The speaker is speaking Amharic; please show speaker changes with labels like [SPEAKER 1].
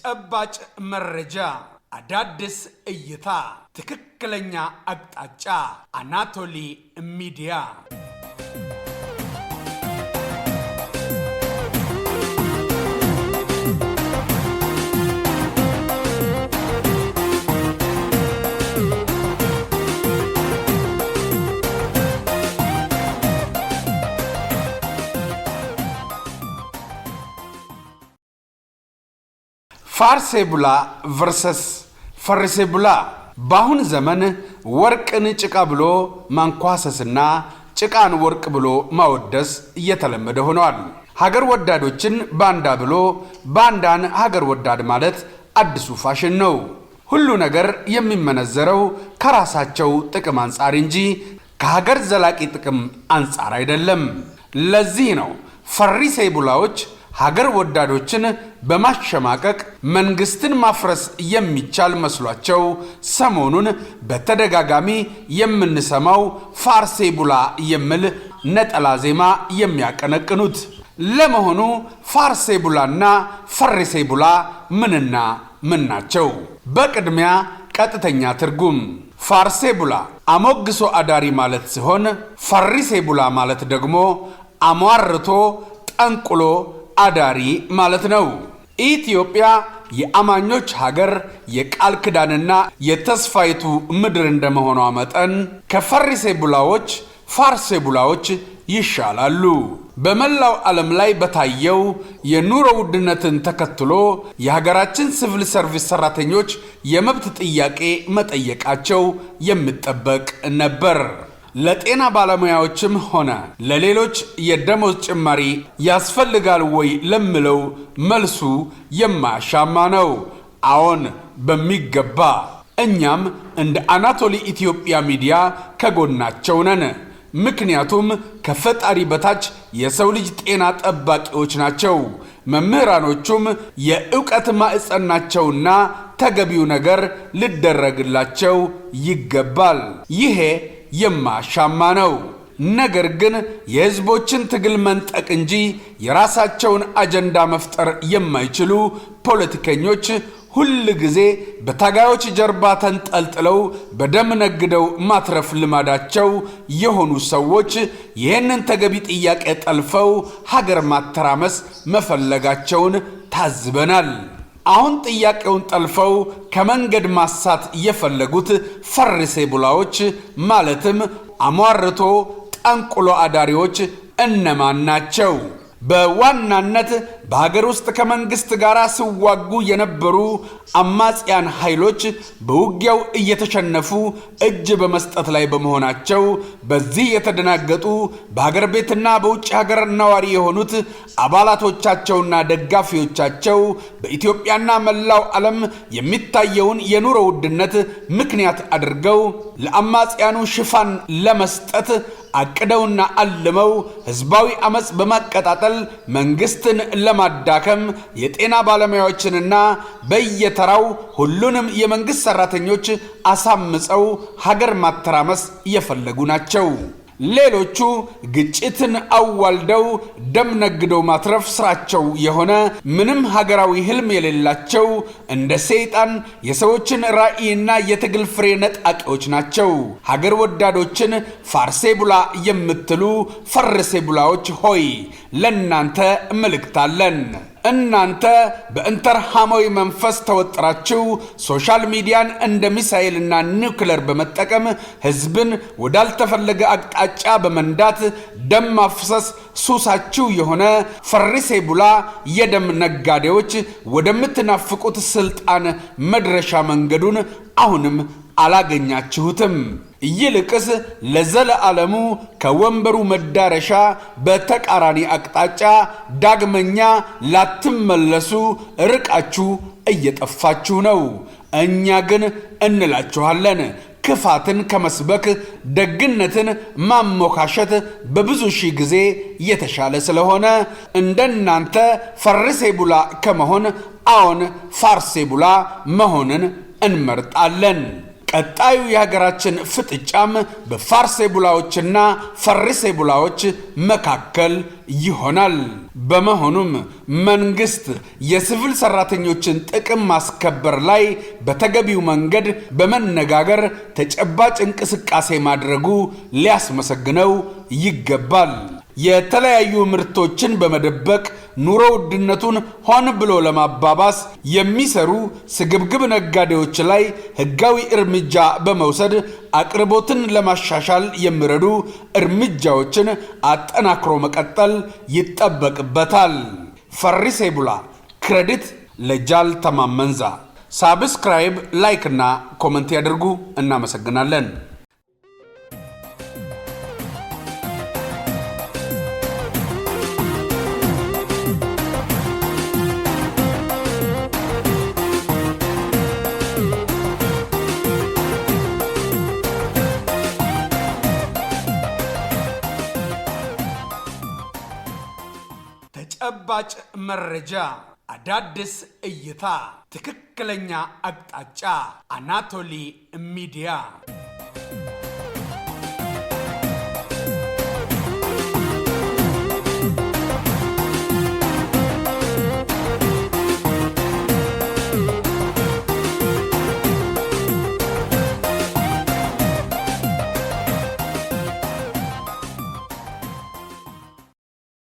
[SPEAKER 1] ተጨባጭ መረጃ አዳዲስ እይታ ትክክለኛ አቅጣጫ አናቶሊ ሚዲያ ፋርሴቡላ ቨርሰስ ፈርሴቡላ ባሁን ዘመን ወርቅን ጭቃ ብሎ ማንኳሰስና ጭቃን ወርቅ ብሎ ማወደስ እየተለመደ ሆኗል። ሀገር ወዳዶችን ባንዳ ብሎ ባንዳን ሀገር ወዳድ ማለት አዲሱ ፋሽን ነው። ሁሉ ነገር የሚመነዘረው ከራሳቸው ጥቅም አንጻር እንጂ ከሀገር ዘላቂ ጥቅም አንጻር አይደለም። ለዚህ ነው ፈሪሴቡላዎች ሀገር ወዳዶችን በማሸማቀቅ መንግስትን ማፍረስ የሚቻል መስሏቸው ሰሞኑን በተደጋጋሚ የምንሰማው ፋርሴቡላ የሚል ነጠላ ዜማ የሚያቀነቅኑት። ለመሆኑ ፋርሴቡላና ፈሪሴቡላ ምንና ምን ናቸው? በቅድሚያ ቀጥተኛ ትርጉም ፋርሴቡላ አሞግሶ አዳሪ ማለት ሲሆን ፈሪሴቡላ ማለት ደግሞ አሟርቶ ጠንቁሎ አዳሪ ማለት ነው። ኢትዮጵያ የአማኞች ሀገር የቃል ኪዳንና የተስፋይቱ ምድር እንደመሆኗ መጠን ከፈሪሴቡላዎች ፋርሴቡላዎች ይሻላሉ። በመላው ዓለም ላይ በታየው የኑሮ ውድነትን ተከትሎ የሀገራችን ሲቪል ሰርቪስ ሰራተኞች የመብት ጥያቄ መጠየቃቸው የሚጠበቅ ነበር። ለጤና ባለሙያዎችም ሆነ ለሌሎች የደሞዝ ጭማሪ ያስፈልጋል ወይ ለምለው መልሱ የማያሻማ ነው። አዎን በሚገባ። እኛም እንደ አናቶሊ ኢትዮጵያ ሚዲያ ከጎናቸው ነን። ምክንያቱም ከፈጣሪ በታች የሰው ልጅ ጤና ጠባቂዎች ናቸው። መምህራኖቹም የእውቀት ማዕፀን ናቸውና ተገቢው ነገር ሊደረግላቸው ይገባል። ይሄ የማሻማ ነው። ነገር ግን የህዝቦችን ትግል መንጠቅ እንጂ የራሳቸውን አጀንዳ መፍጠር የማይችሉ ፖለቲከኞች ሁል ጊዜ በታጋዮች ጀርባ ተንጠልጥለው በደም ነግደው ማትረፍ ልማዳቸው የሆኑ ሰዎች ይህንን ተገቢ ጥያቄ ጠልፈው ሀገር ማተራመስ መፈለጋቸውን ታዝበናል። አሁን ጥያቄውን ጠልፈው ከመንገድ ማሳት የፈለጉት ፈሪሴቡላዎች ማለትም አሟርቶ ጠንቁሎ አዳሪዎች እነማን ናቸው? በዋናነት በሀገር ውስጥ ከመንግስት ጋር ሲዋጉ የነበሩ አማጽያን ኃይሎች በውጊያው እየተሸነፉ እጅ በመስጠት ላይ በመሆናቸው በዚህ የተደናገጡ በሀገር ቤትና በውጭ ሀገር ነዋሪ የሆኑት አባላቶቻቸውና ደጋፊዎቻቸው በኢትዮጵያና መላው ዓለም የሚታየውን የኑሮ ውድነት ምክንያት አድርገው ለአማጽያኑ ሽፋን ለመስጠት አቅደውና አልመው ህዝባዊ አመጽ በማቀጣጠል መንግስትን ለማዳከም የጤና ባለሙያዎችንና በየተራው ሁሉንም የመንግስት ሰራተኞች አሳምፀው ሀገር ማተራመስ እየፈለጉ ናቸው። ሌሎቹ ግጭትን አዋልደው ደም ነግደው ማትረፍ ስራቸው የሆነ ምንም ሀገራዊ ህልም የሌላቸው እንደ ሰይጣን የሰዎችን ራዕይና የትግል ፍሬ ነጣቂዎች ናቸው። ሀገር ወዳዶችን ፋርሴቡላ የምትሉ ፈሪሴቡላዎች ሆይ ለናንተ መልእክት አለን። እናንተ በኢንተርሃማዊ መንፈስ ተወጥራችሁ ሶሻል ሚዲያን እንደ ሚሳኤልና ኒውክሌር በመጠቀም ህዝብን ወዳልተፈለገ አቅጣጫ በመንዳት ደም ማፍሰስ ሱሳችሁ የሆነ ፈሪሴቡላ የደም ነጋዴዎች ወደምትናፍቁት ስልጣን መድረሻ መንገዱን አሁንም አላገኛችሁትም። ይልቅስ ለዘለዓለሙ ከወንበሩ መዳረሻ በተቃራኒ አቅጣጫ ዳግመኛ ላትመለሱ ርቃችሁ እየጠፋችሁ ነው። እኛ ግን እንላችኋለን ክፋትን ከመስበክ ደግነትን ማሞካሸት በብዙ ሺህ ጊዜ የተሻለ ስለሆነ እንደናንተ ፈሪሴቡላ ከመሆን አዎን ፋርሴቡላ መሆንን እንመርጣለን። ቀጣዩ የሀገራችን ፍጥጫም በፋርሴቡላዎችና ፈሪሴቡላዎች መካከል ይሆናል። በመሆኑም መንግስት የሲቪል ሰራተኞችን ጥቅም ማስከበር ላይ በተገቢው መንገድ በመነጋገር ተጨባጭ እንቅስቃሴ ማድረጉ ሊያስመሰግነው ይገባል። የተለያዩ ምርቶችን በመደበቅ ኑሮ ውድነቱን ሆን ብሎ ለማባባስ የሚሰሩ ስግብግብ ነጋዴዎች ላይ ህጋዊ እርምጃ በመውሰድ አቅርቦትን ለማሻሻል የሚረዱ እርምጃዎችን አጠናክሮ መቀጠል ይጠበቅበታል። ፈሪሴቡላ ክሬዲት ለጃል ተማመንዛ። ሳብስክራይብ፣ ላይክ እና ኮመንት ያድርጉ። እናመሰግናለን። ተጨባጭ መረጃ፣ አዳዲስ እይታ፣ ትክክለኛ አቅጣጫ። አናቶሊ ሚዲያ